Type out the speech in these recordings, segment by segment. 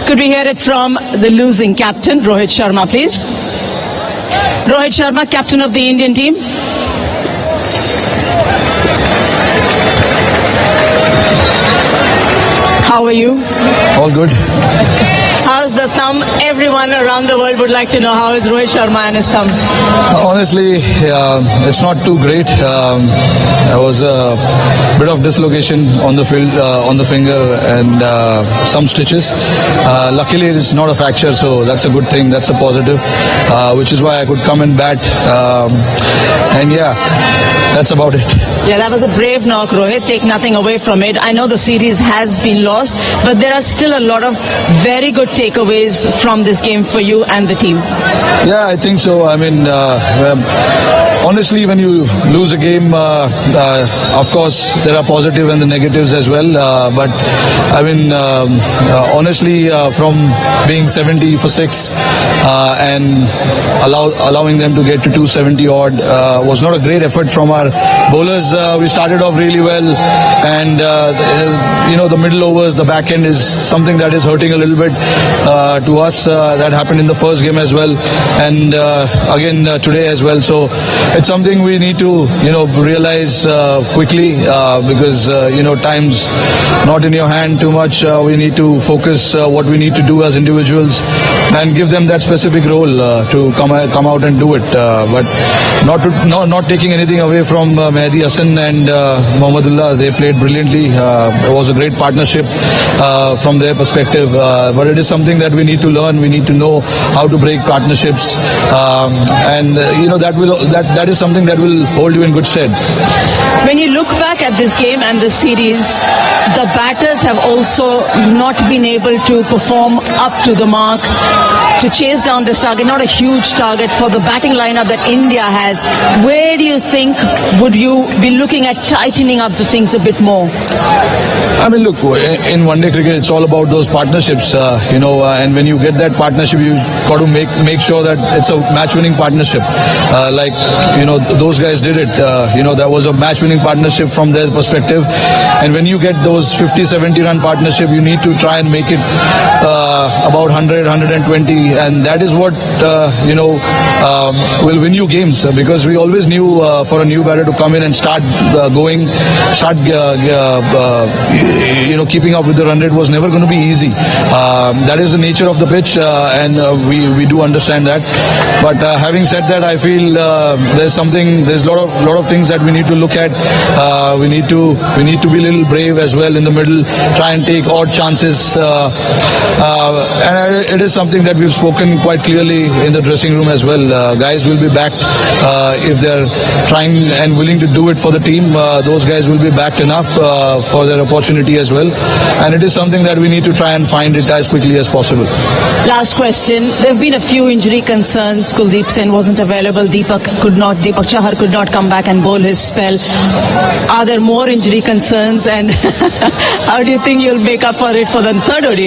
Could we hear it from the losing captain, Rohit Sharma, please? Rohit Sharma, captain of the Indian team. How are you? All good. How's the thumb? Everyone around the world would like to know how is Rohit Sharma and his thumb. Honestly, it's not too great. There was a bit of dislocation on the field, on the finger, and some stitches. Luckily, it's not a fracture, so that's a good thing. That's a positive, which is why I could come and bat. And yeah, that's about it. Yeah, that was a brave knock, Rohit. Take nothing away from it. I know the series has been lost, but there are still a lot of very good takeaways from this game for you and the team. Yeah, I think so. I mean, honestly, when you lose a game, of course, there are positives and the negatives as well. But I mean, honestly, from being 70 for 6 and allowing them to get to 270 odd was not a great effort from our bowlers. We started off really well, and the middle overs, the back end is something that is hurting a little bit to us. That happened in the first game as well, and again today as well. So it's something we need to realize quickly because time's not in your hand too much. We need to focus what we need to do as individuals and give them that specific role to come out and do it. But not taking anything away from Mehdi Hassan and Mohammedullah. They played brilliantly. It was a great partnership from their perspective. But it is something that we need to learn. We need to know how to break partnerships, and that is something that will hold you in good stead. When you look back at this game and this series, the batters have also not been able to perform up to the mark to chase down this target. Not a huge target for the batting lineup that India has. Where do you think would you be looking at tightening up the things a bit more? I mean, look, in one-day cricket, it's all about those partnerships, and when you get that partnership, you got to make sure that it's a match-winning partnership. Those guys did it. That was a match-winning partnership from their perspective. And when you get those 50-70 run partnership, you need to try and make it about 100, 120, and that is what will win you games. Because we always knew for a new batter to come in and start keeping up with the run rate was never going to be easy. That is the nature of the pitch, and we do understand that. But having said that, I feel there's a lot of things that we need to look at. We need to be a little brave as well in the middle, try and take odd chances, and it is something that we've spoken quite clearly in the dressing room as well. Guys will be backed if they're trying and willing to do it for the team. Those guys will be backed enough for their opportunity as well, and it is something that we need to try and find it as quickly as possible. Last question. There have been a few injury concerns. Kuldeep Sen wasn't available. Deepak Chahar could not come back and bowl his spell. Are there more injury concerns, and how do you think you'll make up for it for the third ODI?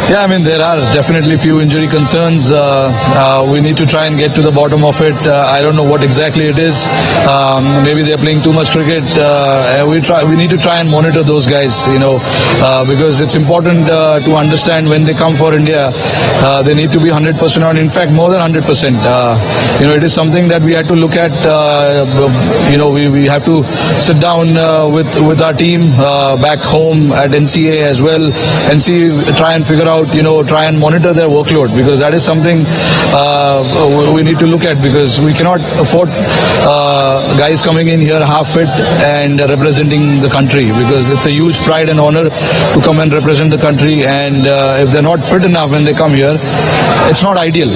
Yeah, I mean, there are definitely few injury concerns. We need to try and get to the bottom of it. I don't know what exactly it is. Maybe they're playing too much cricket. We need to try and monitor those guys, because it's important to understand when they come for India, they need to be 100% on. In fact, more than 100%. It is something that we had to look at. We have to sit down with our team back home at NCA as well and try and figure out, try and monitor their workload, because that is something we need to look at, because we cannot afford guys coming in here half fit and representing the country, because it's a huge pride and honor to come and represent the country, and if they're not fit enough when they come here, it's not ideal.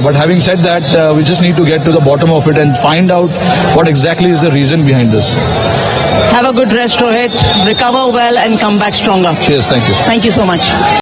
But having said that, we just need to get to the bottom of it and find out what exactly is the reason behind this. Have a good rest, Rohit. Recover well and come back stronger. Cheers. Thank you. Thank you so much.